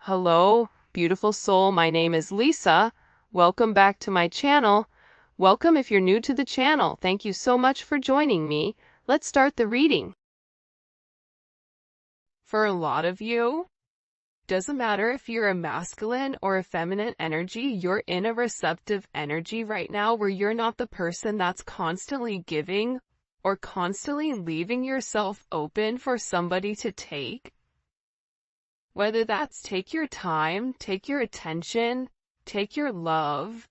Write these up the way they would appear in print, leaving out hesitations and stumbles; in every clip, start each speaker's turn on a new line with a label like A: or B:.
A: Hello, beautiful soul. My name is Lisa. Welcome back to my channel. Welcome if you're new to the channel. Thank you so much for joining me. Let's start the reading. For a lot of you, doesn't matter if you're a masculine or a feminine energy, you're in a receptive energy right now where you're not the person that's constantly giving or constantly leaving yourself open for somebody to take. Whether that's take your time, take your attention, take your love,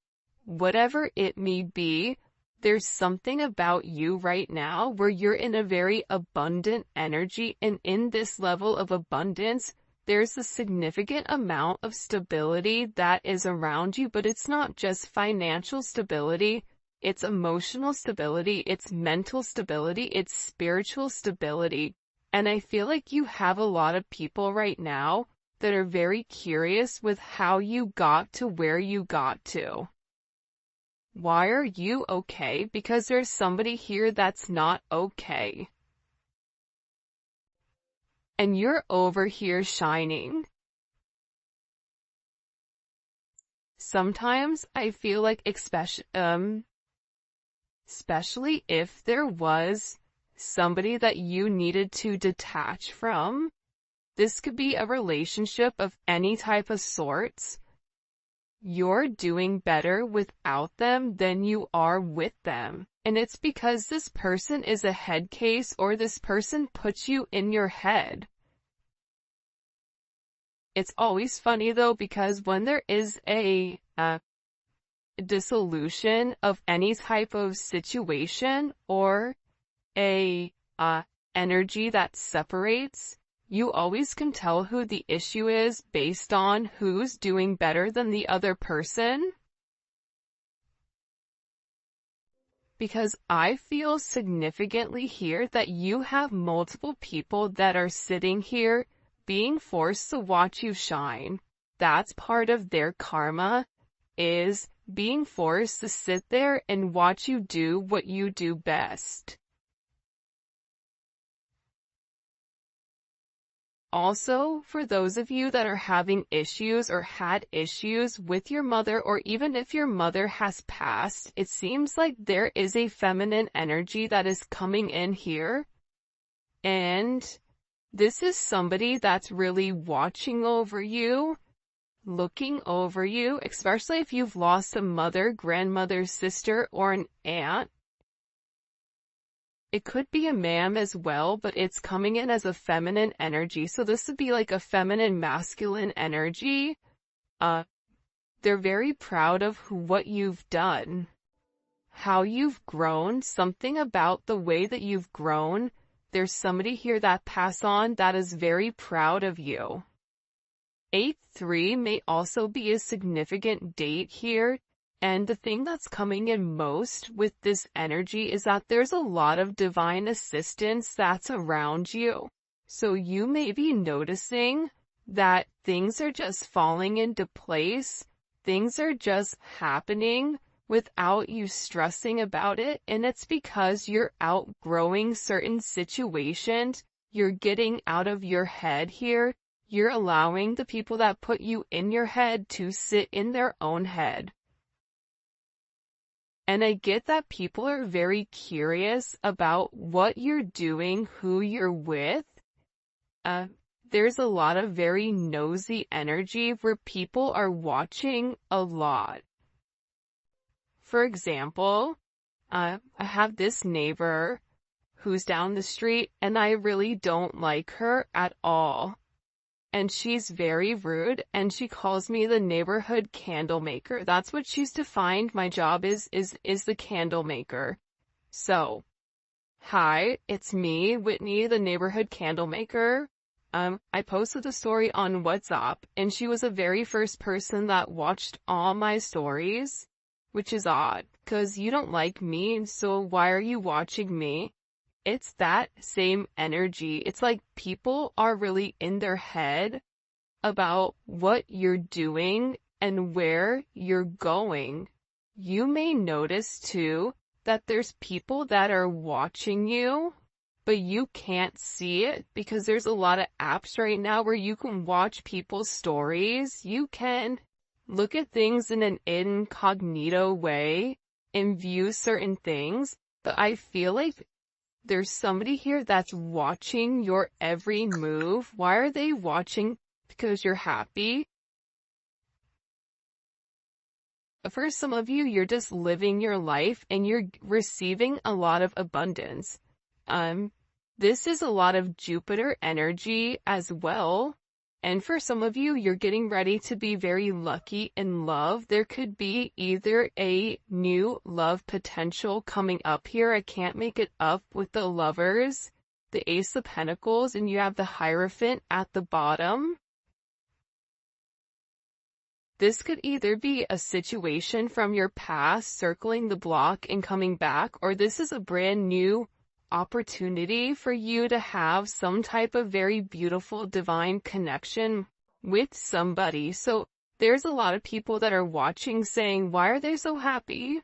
A: whatever it may be, there's something about you right now where you're in a very abundant energy, and in this level of abundance, there's a significant amount of stability that is around you, but it's not just financial stability, it's emotional stability, it's mental stability, it's spiritual stability. And I feel like you have a lot of people right now that are very curious with how you got to where you got to. Why are you okay? Because there's somebody here that's not okay. And you're over here shining. Sometimes I feel like especially if there was somebody that you needed to detach from. This could be a relationship of any type of sorts. You're doing better without them than you are with them. And it's because this person is a head case, or this person puts you in your head. It's always funny though, because when there is a dissolution of any type of situation or a energy that separates, you always can tell who the issue is based on who's doing better than the other person. Because I feel significantly here that you have multiple people that are sitting here being forced to watch you shine. That's part of their karma, is being forced to sit there and watch you do what you do best. Also, for those of you that are having issues or had issues with your mother, or even if your mother has passed, it seems like there is a feminine energy that is coming in here. And this is somebody that's really watching over you, looking over you, especially if you've lost a mother, grandmother, sister, or an aunt. It could be a ma'am as well, but it's coming in as a feminine energy. So this would be like a feminine masculine energy. They're very proud of what you've done, how you've grown, something about the way that you've grown. There's somebody here that passed on that is very proud of you. 8-3 may also be a significant date here. And the thing that's coming in most with this energy is that there's a lot of divine assistance that's around you. So you may be noticing that things are just falling into place. Things are just happening without you stressing about it. And it's because you're outgrowing certain situations. You're getting out of your head here. You're allowing the people that put you in your head to sit in their own head. And I get that people are very curious about what you're doing, who you're with. There's a lot of very nosy energy where people are watching a lot. For example, I have this neighbor who's down the street, and I really don't like her at all. And she's very rude, and she calls me the neighborhood candle maker. That's what she's defined. My job is the candle maker. So, hi, it's me, Whitney, the neighborhood candle maker. I posted a story on WhatsApp, and she was the very first person that watched all my stories, which is odd, because you don't like me, so why are you watching me? It's that same energy. It's like people are really in their head about what you're doing and where you're going. You may notice too that there's people that are watching you, but you can't see it because there's a lot of apps right now where you can watch people's stories. You can look at things in an incognito way and view certain things, but I feel like there's somebody here that's watching your every move. Why are they watching? Because you're happy. For some of you, you're just living your life and you're receiving a lot of abundance. This is a lot of Jupiter energy as well. And for some of you, you're getting ready to be very lucky in love. There could be either a new love potential coming up here. I can't make it up with the Lovers, the Ace of Pentacles, and you have the Hierophant at the bottom. This could either be a situation from your past circling the block and coming back, or this is a brand new opportunity for you to have some type of very beautiful divine connection with somebody. So there's a lot of people that are watching saying, why are they so happy?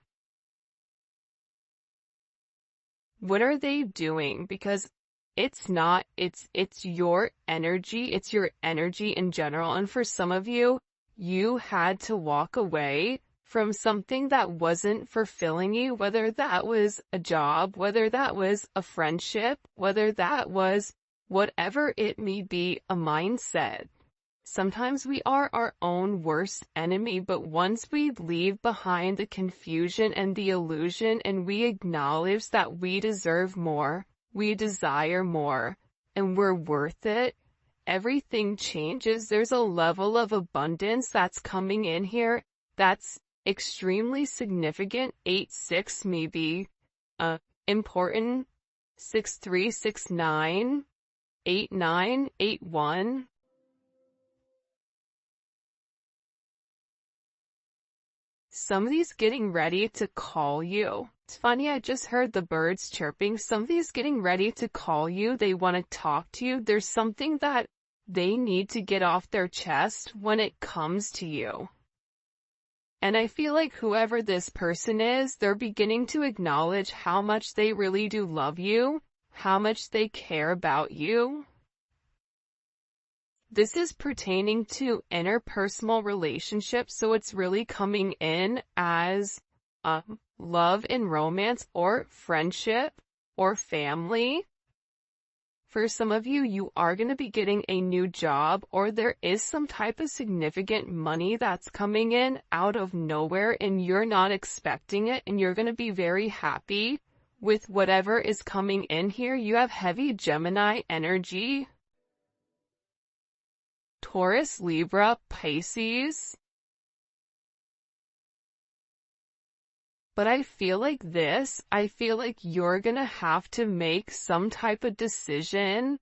A: What are they doing? Because it's not, it's your energy. It's your energy in general. And for some of you, you had to walk away from something that wasn't fulfilling you, whether that was a job, whether that was a friendship, whether that was whatever it may be, a mindset. Sometimes we are our own worst enemy, but once we leave behind the confusion and the illusion and we acknowledge that we deserve more, we desire more, and we're worth it, everything changes. There's a level of abundance that's coming in here that's extremely significant. 8-6 may be important. 6-3, 6-9, 8-9, 8-1. Somebody's getting ready to call you. It's funny, I just heard the birds chirping. Somebody's getting ready to call you. They want to talk to you. There's something that they need to get off their chest when it comes to you. And I feel like whoever this person is, they're beginning to acknowledge how much they really do love you, how much they care about you. This is pertaining to interpersonal relationships, so it's really coming in as love and romance or friendship or family. For some of you, you are going to be getting a new job, or there is some type of significant money that's coming in out of nowhere and you're not expecting it, and you're going to be very happy with whatever is coming in here. You have heavy Gemini energy. Taurus, Libra, Pisces. But I feel like you're gonna have to make some type of decision.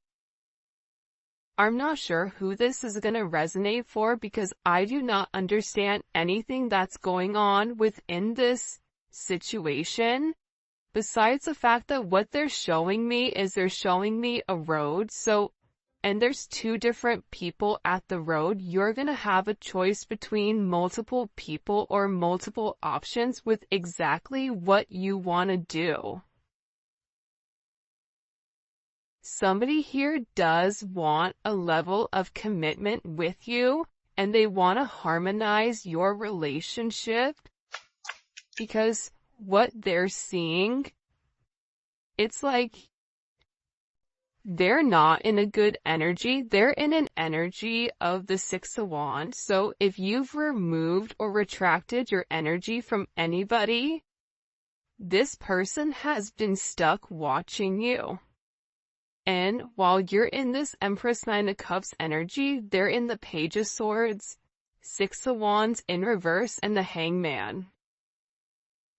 A: I'm not sure who this is gonna resonate for because I do not understand anything that's going on within this situation. Besides the fact that what they're showing me is they're showing me a road. And there's two different people at the road. You're going to have a choice between multiple people or multiple options with exactly what you want to do. Somebody here does want a level of commitment with you, and they want to harmonize your relationship because what they're seeing, it's like they're not in a good energy. They're in an energy of the Six of Wands. So if you've removed or retracted your energy from anybody, this person has been stuck watching you. And while you're in this Empress, Nine of Cups energy, they're in the Page of Swords, Six of Wands in reverse, and the Hangman.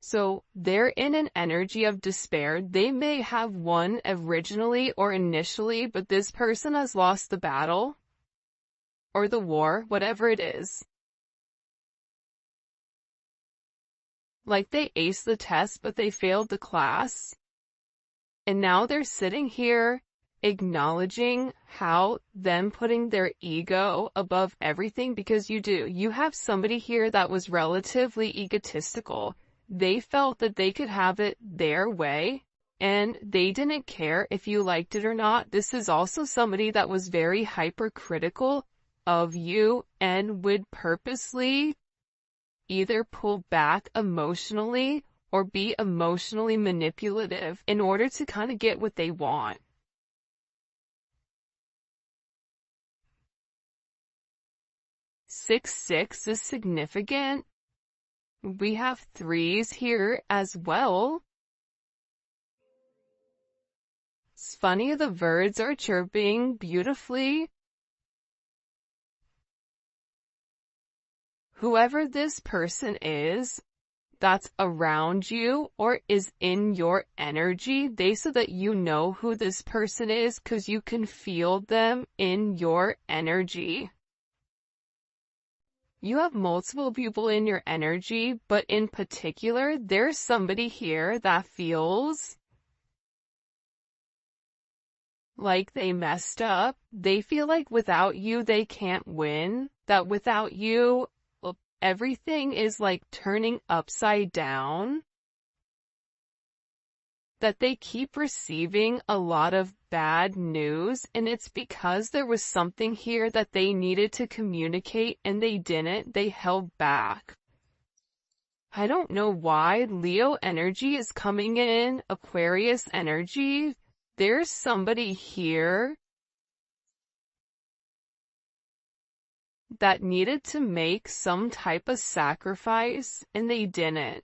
A: So they're in an energy of despair. They may have won originally or initially, but this person has lost the battle or the war, whatever it is. Like they aced the test, but they failed the class. And now they're sitting here acknowledging how them putting their ego above everything, because you have somebody here that was relatively egotistical. They felt that they could have it their way. and they didn't care if you liked it or not. This is also somebody that was very hypercritical of you and would purposely either pull back emotionally or be emotionally manipulative in order to kind of get what they want. Six is significant. We have threes here as well. It's funny, the birds are chirping beautifully. Whoever this person is that's around you or is in your energy, they so that you know who this person is because you can feel them in your energy. You have multiple people in your energy, but in particular, there's somebody here that feels like they messed up. They feel like without you, they can't win. That without you, everything is like turning upside down. That they keep receiving a lot of bad news, and it's because there was something here that they needed to communicate and they didn't. They held back. I don't know why Leo energy is coming in, Aquarius energy. There's somebody here that needed to make some type of sacrifice and they didn't.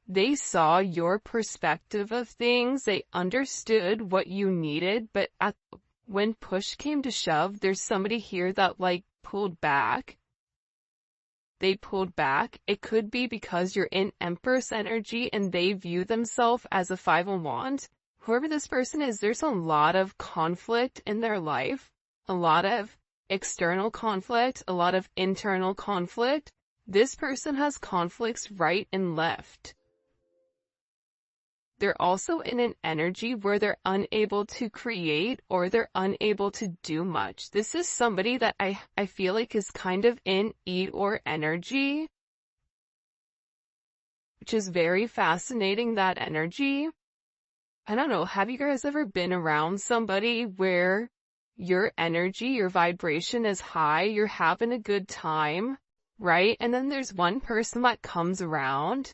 A: They saw your perspective of things, they understood what you needed, but when push came to shove, there's somebody here that like pulled back. They pulled back. It could be because you're in Empress energy and they view themselves as a Five of Wands. Whoever this person is, there's a lot of conflict in their life, a lot of external conflict, a lot of internal conflict. This person has conflicts right and left. They're also in an energy where they're unable to create or they're unable to do much. This is somebody that I feel like is kind of in Eeyore energy, which is very fascinating, that energy. I don't know, have you guys ever been around somebody where your energy, your vibration is high, you're having a good time, right? And then there's one person that comes around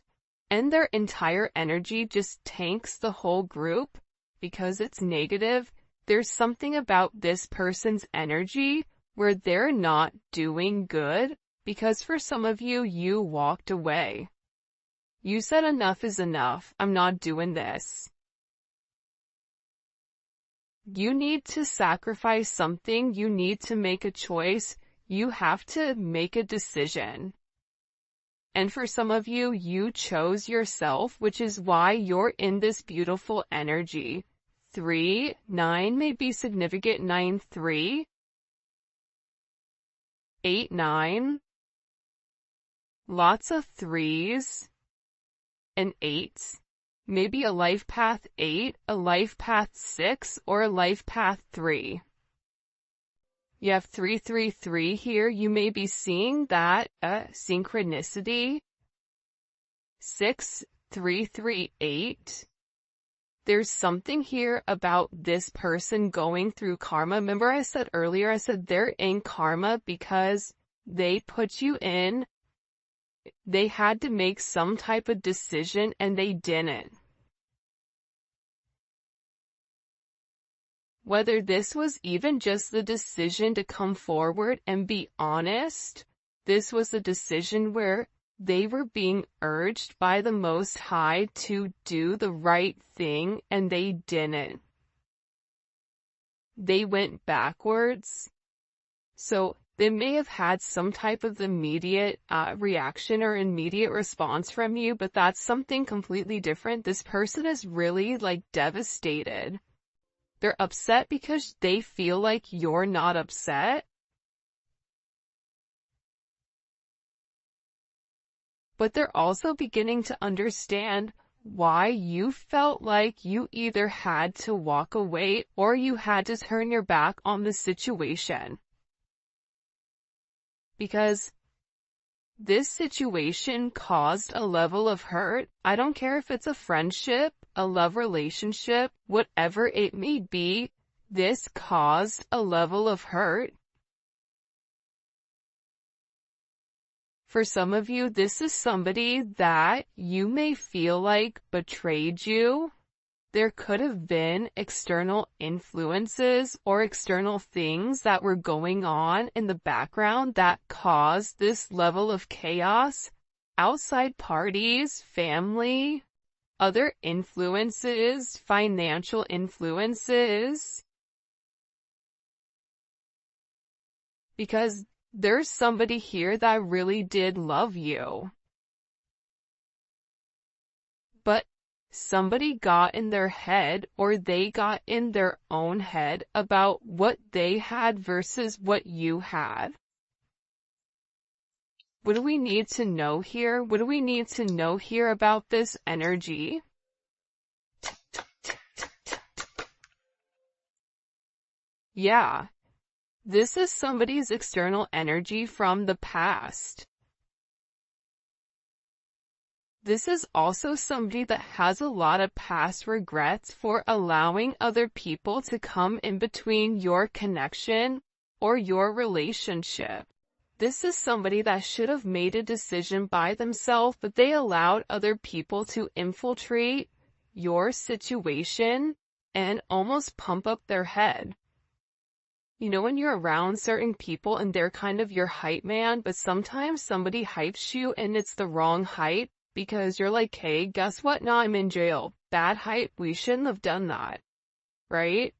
A: and their entire energy just tanks the whole group because it's negative. There's something about this person's energy where they're not doing good because for some of you, you walked away. You said enough is enough. I'm not doing this. You need to sacrifice something. You need to make a choice. You have to make a decision. And for some of you, you chose yourself, which is why you're in this beautiful energy. 3, 9 may be significant. 9, 3, 8, 9. Lots of 3s and 8s. Maybe a life path 8, a life path 6, or a life path 3. You have 333 here. You may be seeing that synchronicity. 6338. There's something here about this person going through karma. Remember I said earlier, I said they're in karma because they put you in. They had to make some type of decision and they didn't. Whether this was even just the decision to come forward and be honest, this was a decision where they were being urged by the Most High to do the right thing and they didn't. They went backwards. So they may have had some type of immediate reaction or immediate response from you, but that's something completely different. This person is really like devastated. They're upset because they feel like you're not upset. But they're also beginning to understand why you felt like you either had to walk away or you had to turn your back on the situation. Because This situation caused a level of hurt. I don't care if it's a friendship, a love relationship, whatever it may be, this caused a level of hurt. For some of you, this is somebody that you may feel like betrayed you. There could have been external influences or external things that were going on in the background that caused this level of chaos. Outside parties, family, other influences, financial influences. Because there's somebody here that really did love you. But somebody got in their head, or they got in their own head about what they had versus what you had. What do we need to know here? What do we need to know here about this energy? Yeah. This is somebody's external energy from the past. This is also somebody that has a lot of past regrets for allowing other people to come in between your connection or your relationship. This is somebody that should have made a decision by themselves, but they allowed other people to infiltrate your situation and almost pump up their head. You know, when you're around certain people and they're kind of your hype man, but sometimes somebody hypes you and it's the wrong hype because you're like, hey, guess what? Now I'm in jail. Bad hype. We shouldn't have done that. Right?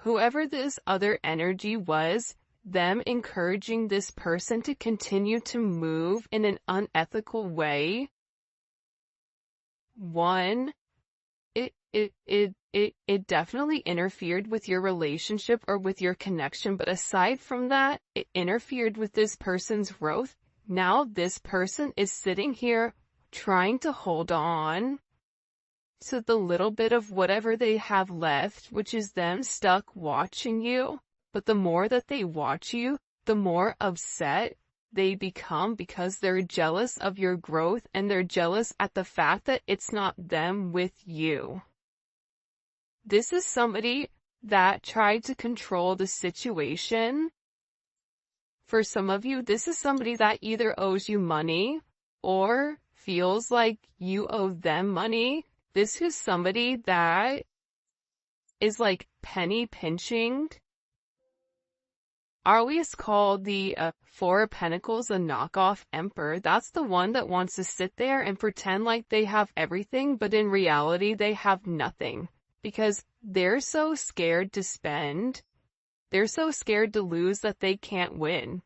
A: Whoever this other energy was, them encouraging this person to continue to move in an unethical way. One, it definitely interfered with your relationship or with your connection, but aside from that, it interfered with this person's growth. Now this person is sitting here trying to hold on to the little bit of whatever they have left, which is them stuck watching you. But the more that they watch you, the more upset they become because they're jealous of your growth and they're jealous at the fact that it's not them with you. This is somebody that tried to control the situation. For some of you, this is somebody that either owes you money or feels like you owe them money. This is somebody that is like penny pinching. I always call the Four of Pentacles a knockoff emperor. That's the one that wants to sit there and pretend like they have everything, but in reality they have nothing. Because they're so scared to spend. They're so scared to lose that they can't win.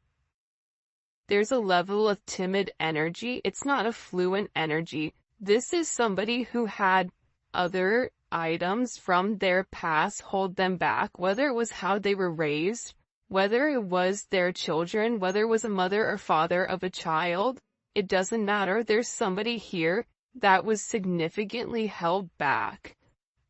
A: There's a level of timid energy. It's not a fluent energy. This is somebody who had other items from their past hold them back, whether it was how they were raised, whether it was their children, whether it was a mother or father of a child. It doesn't matter. There's somebody here that was significantly held back.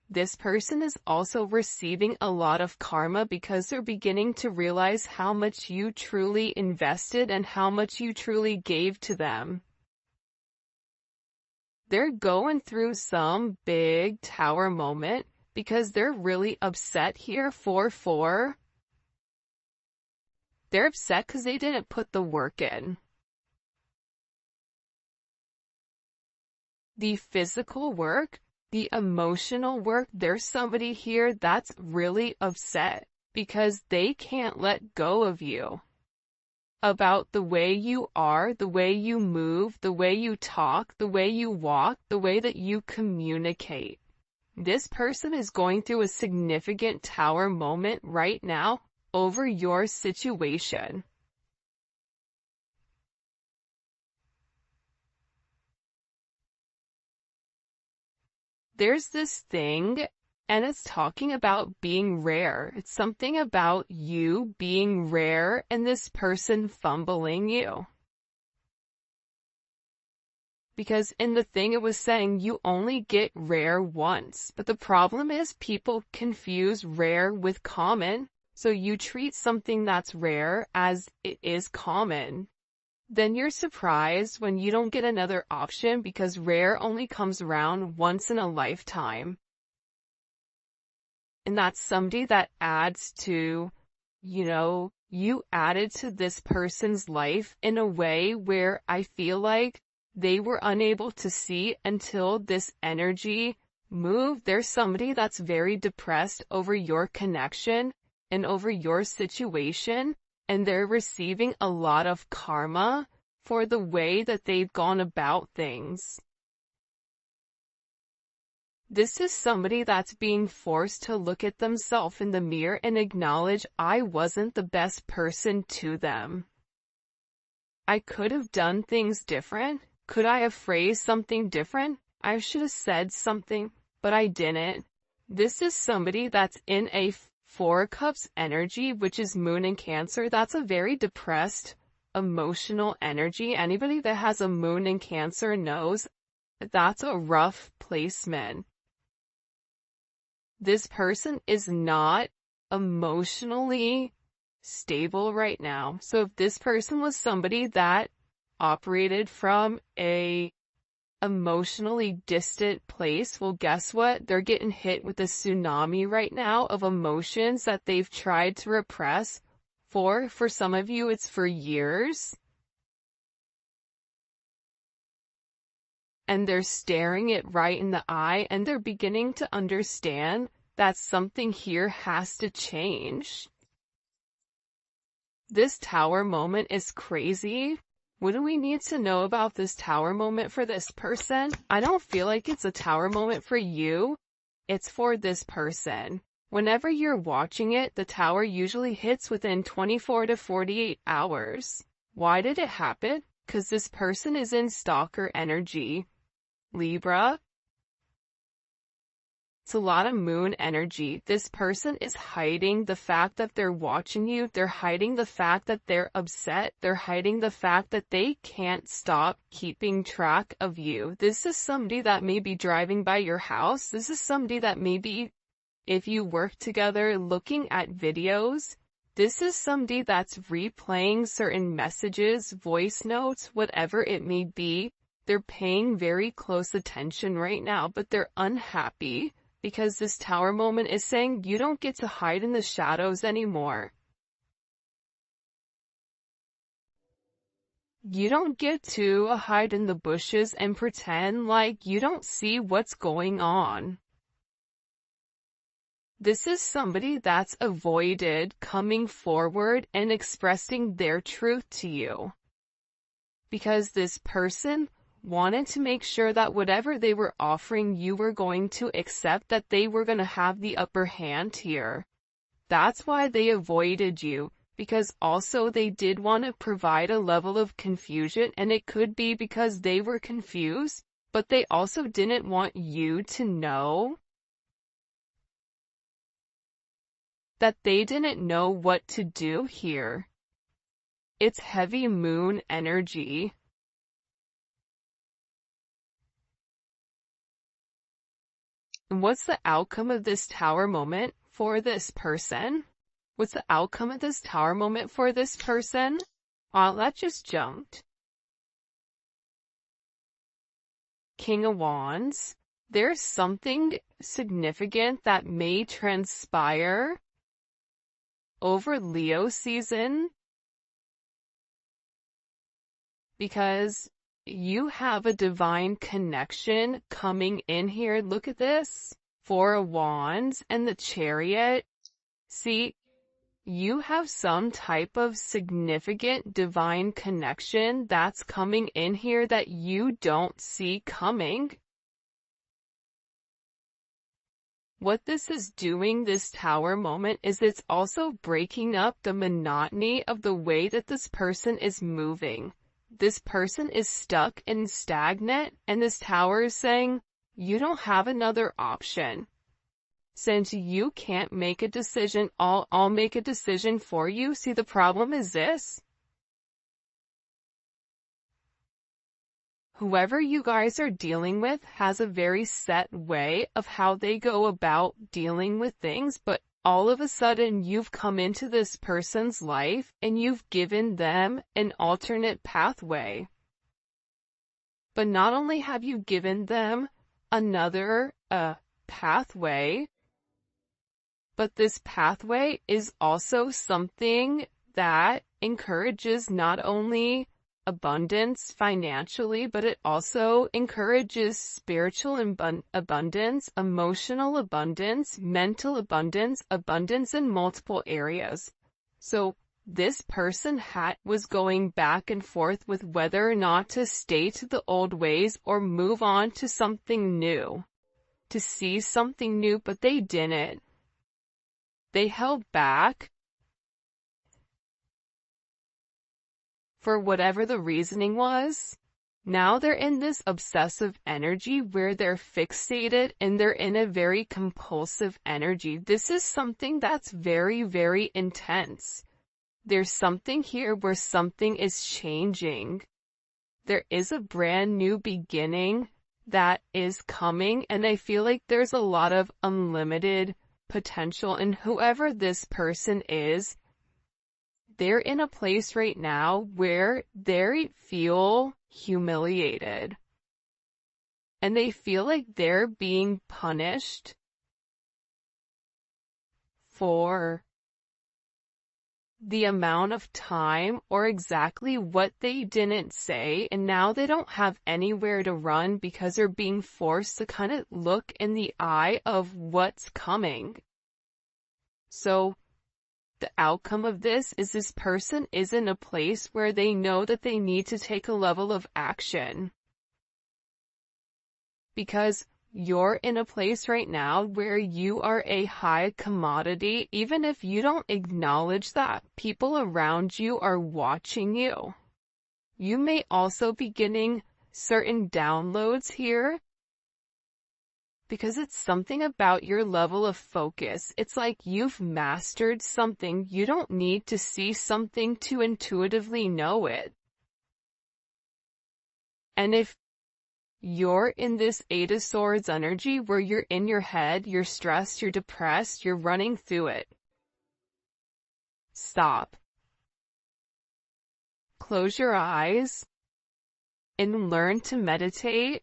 A: This person is also receiving a lot of karma because they're beginning to realize how much you truly invested and how much you truly gave to them. They're going through some big tower moment because they're really upset here. 4-4. They're upset because they didn't put the work in. The physical work, the emotional work, there's somebody here that's really upset because they can't let go of you. About the way you are, the way you move, the way you talk, the way you walk, the way that you communicate. This person is going through a significant tower moment right now over your situation. There's this thing, and it's talking about being rare. It's something about you being rare and this person fumbling you. Because in the thing it was saying you only get rare once. But the problem is people confuse rare with common. So you treat something that's rare as it is common. then you're surprised when you don't get another option, because rare only comes around once in a lifetime. And that's somebody that adds to, you added to this person's life in a way where I feel like they were unable to see until this energy moved. There's somebody that's very depressed over your connection and over your situation, and they're receiving a lot of karma for the way that they've gone about things. This is somebody that's being forced to look at themselves in the mirror and acknowledge, I wasn't the best person to them. I could have done things different. Could I have phrased something different? I should have said something, but I didn't. This is somebody that's in a Four of Cups energy, which is Moon in Cancer. That's a very depressed, emotional energy. Anybody that has a Moon in Cancer knows that's a rough placement. This person is not emotionally stable right now. So if this person was somebody that operated from a emotionally distant place, well, guess what? They're getting hit with a tsunami right now of emotions that they've tried to repress for some of you, it's for years. And they're staring it right in the eye, and they're beginning to understand that something here has to change. This Tower moment is crazy. What do we need to know about this Tower moment for this person? I don't feel like it's a Tower moment for you. It's for this person. Whenever you're watching it, the Tower usually hits within 24 to 48 hours. Why did it happen? Because this person is in stalker energy. Libra. It's a lot of moon energy. This person is hiding the fact that they're watching you. They're hiding the fact that they're upset. They're hiding the fact that they can't stop keeping track of you. This is somebody that may be driving by your house. This is somebody that maybe, if you work together, looking at videos. This is somebody that's replaying certain messages, voice notes, whatever it may be. They're paying very close attention right now, but they're unhappy because this Tower moment is saying you don't get to hide in the shadows anymore. You don't get to hide in the bushes and pretend like you don't see what's going on. This is somebody that's avoided coming forward and expressing their truth to you. Because this person wanted to make sure that whatever they were offering you were going to accept, that they were going to have the upper hand here. That's why they avoided you, because also they did want to provide a level of confusion, and it could be because they were confused, but they also didn't want you to know that they didn't know what to do here. It's heavy moon energy. And what's the outcome of this Tower moment for this person? What's the outcome of this Tower moment for this person? That just jumped. King of Wands. There's something significant that may transpire over Leo season, because you have a divine connection coming in here. Look at this. Four of Wands and the Chariot. See, you have some type of significant divine connection that's coming in here that you don't see coming. What this is doing, this Tower moment, is it's also breaking up the monotony of the way that this person is moving. This person is stuck and stagnant, and this Tower is saying, you don't have another option. Since you can't make a decision, I'll make a decision for you. See, the problem is this. Whoever you guys are dealing with has a very set way of how they go about dealing with things, but all of a sudden you've come into this person's life and you've given them an alternate pathway. But not only have you given them another pathway, but this pathway is also something that encourages not only abundance financially, but it also encourages spiritual abundance, emotional abundance, mental abundance, abundance in multiple areas. So this person was going back and forth with whether or not to stay to the old ways or move on to something new, to see something new, but they didn't. They held back for whatever the reasoning was. Now they're in this obsessive energy where they're fixated and they're in a very compulsive energy. This is something that's very, very intense. There's something here where something is changing. There is a brand new beginning that is coming, and I feel like there's a lot of unlimited potential in whoever this person is. They're in a place right now where they feel humiliated. And they feel like they're being punished for the amount of time or exactly what they didn't say, and now they don't have anywhere to run because they're being forced to kind of look in the eye of what's coming. So the outcome of this person is in a place where they know that they need to take a level of action. Because you're in a place right now where you are a high commodity. Even if you don't acknowledge that, people around you are watching you. You may also be getting certain downloads here, because it's something about your level of focus. It's like you've mastered something. You don't need to see something to intuitively know it. And if you're in this Eight of Swords energy where you're in your head, you're stressed, you're depressed, you're running through it, stop. Close your eyes and learn to meditate.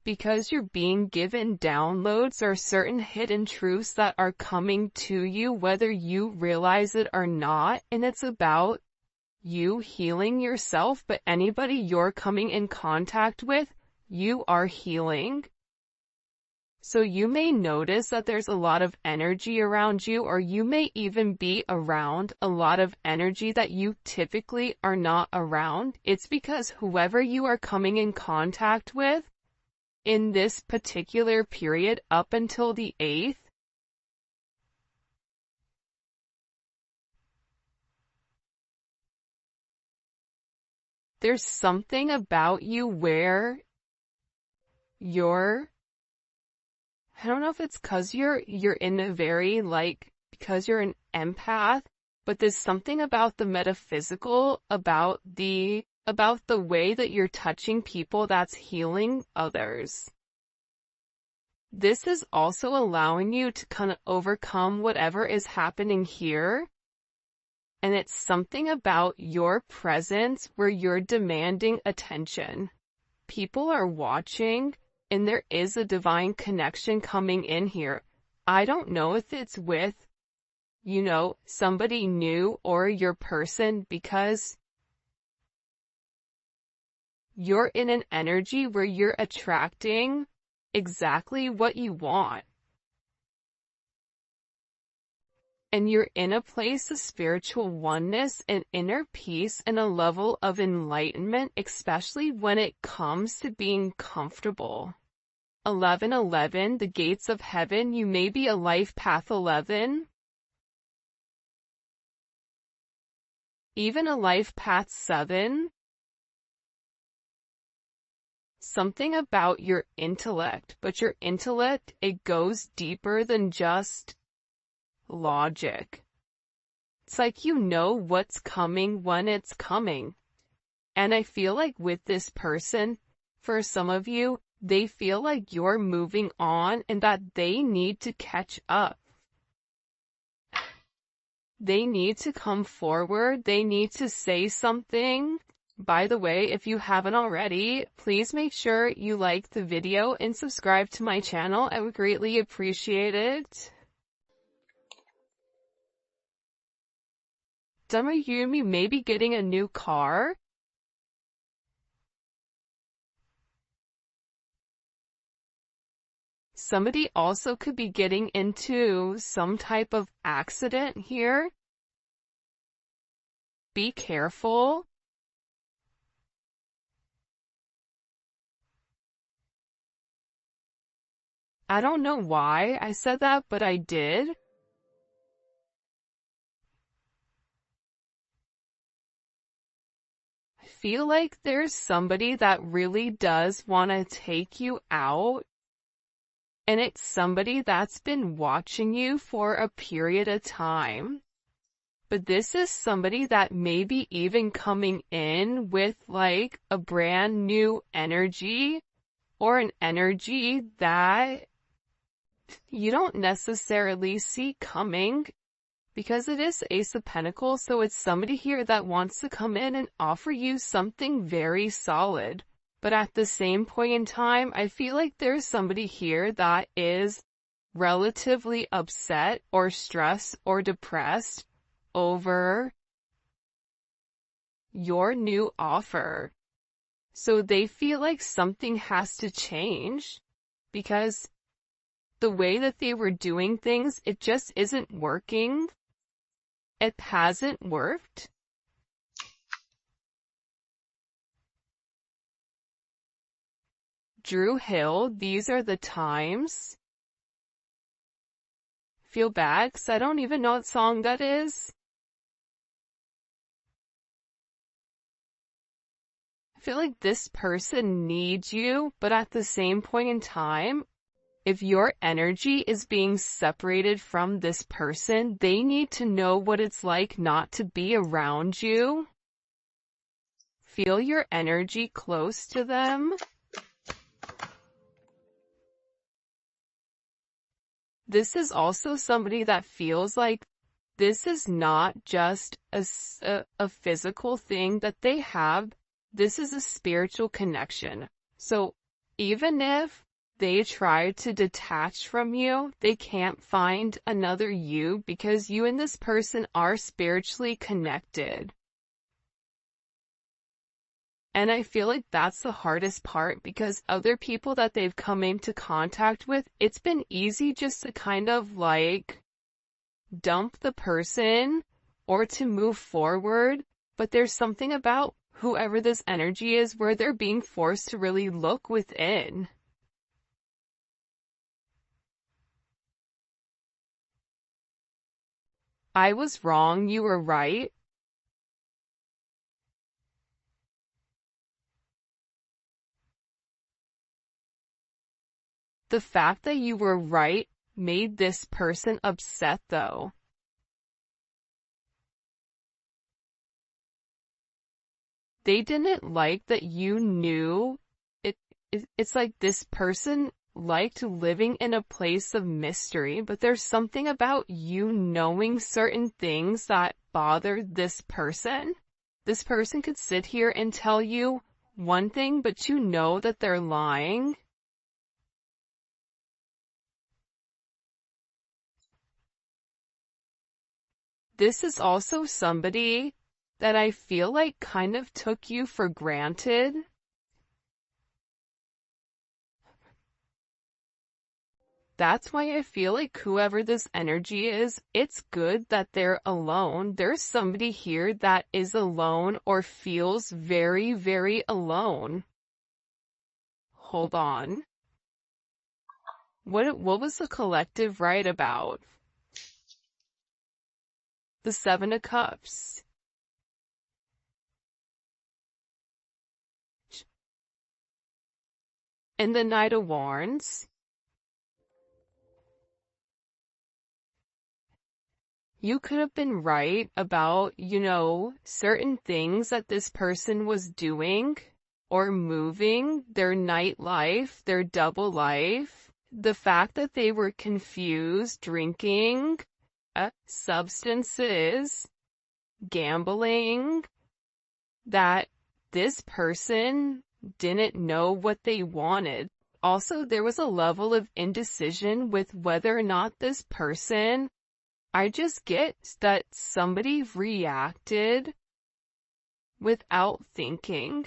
A: Because you're being given downloads or certain hidden truths that are coming to you, whether you realize it or not, and it's about you healing yourself, but anybody you're coming in contact with, you are healing. So you may notice that there's a lot of energy around you, or you may even be around a lot of energy that you typically are not around. It's because whoever you are coming in contact with in this particular period up until the 8th, there's something about you where I don't know if it's because you're in a very, because you're an empath, but there's something about the metaphysical, about the way that you're touching people that's healing others. This is also allowing you to kind of overcome whatever is happening here. And it's something about your presence where you're demanding attention. People are watching, and there is a divine connection coming in here. I don't know if it's with, somebody new or your person, because you're in an energy where you're attracting exactly what you want. And you're in a place of spiritual oneness and inner peace and a level of enlightenment, especially when it comes to being comfortable. 1111, the gates of heaven. You may be a life path 11. Even a life path 7. Something about your intellect, but your intellect, it goes deeper than just logic. It's like you know what's coming when it's coming. And I feel like with this person, for some of you, They feel like you're moving on and that they need to catch up. They need to come forward. They need to say something. By the way, if you haven't already, please make sure you like the video and subscribe to my channel. I would greatly appreciate it. Some of you may be getting a new car. Somebody also could be getting into some type of accident here. Be careful. I don't know why I said that, but I did. I feel like there's somebody that really does want to take you out. And it's somebody that's been watching you for a period of time. But this is somebody that may be even coming in with like a brand new energy or an energy that you don't necessarily see coming because it is Ace of Pentacles. So it's somebody here that wants to come in and offer you something very solid. But at the same point in time, I feel like there's somebody here that is relatively upset or stressed or depressed over your new offer. So they feel like something has to change because the way that they were doing things, it just isn't working. It hasn't worked. Drew Hill, these are the times. Feel bad because I don't even know what song that is. I feel like this person needs you, but at the same point in time, if your energy is being separated from this person, they need to know what it's like not to be around you. Feel your energy close to them. This is also somebody that feels like this is not just a physical thing that they have. This is a spiritual connection. So even if they try to detach from you, they can't find another you because you and this person are spiritually connected. And I feel like that's the hardest part because other people that they've come into contact with, it's been easy just to kind of like dump the person or to move forward. But there's something about whoever this energy is where they're being forced to really look within. I was wrong, you were right. The fact that you were right made this person upset though. They didn't like that you knew it. It's like this person liked living in a place of mystery, but there's something about you knowing certain things that bothered this person. This person could sit here and tell you one thing, but you know that they're lying. This is also somebody that I feel like kind of took you for granted. That's why I feel like whoever this energy is, it's good that they're alone. There's somebody here that is alone or feels very, very alone. Hold on. What was the collective right about? The Seven of Cups. And the Knight of Wands. You could have been right about, certain things that this person was doing, or moving, their nightlife, their double life, the fact that they were confused, drinking, substances, gambling, that this person didn't know what they wanted. Also, there was a level of indecision with whether or not this person, I just get that somebody reacted without thinking.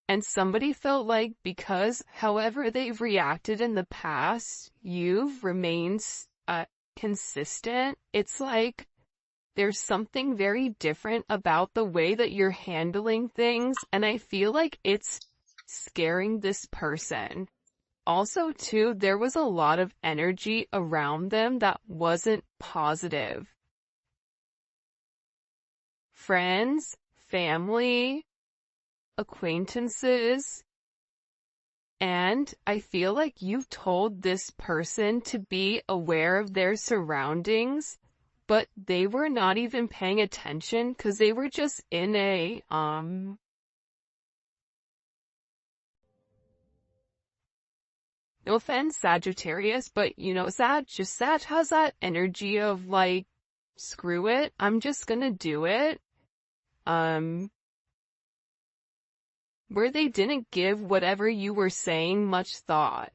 A: And somebody felt like because however they've reacted in the past, you've remained consistent. It's like there's something very different about the way that you're handling things, and I feel like it's scaring this person. Also, too, there was a lot of energy around them that wasn't positive. Friends, family, acquaintances, and I feel like you've told this person to be aware of their surroundings, but they were not even paying attention because they were just in a, no offense, Sagittarius, but you know, Sag has that energy of like, screw it, I'm just gonna do it. Where they didn't give whatever you were saying much thought.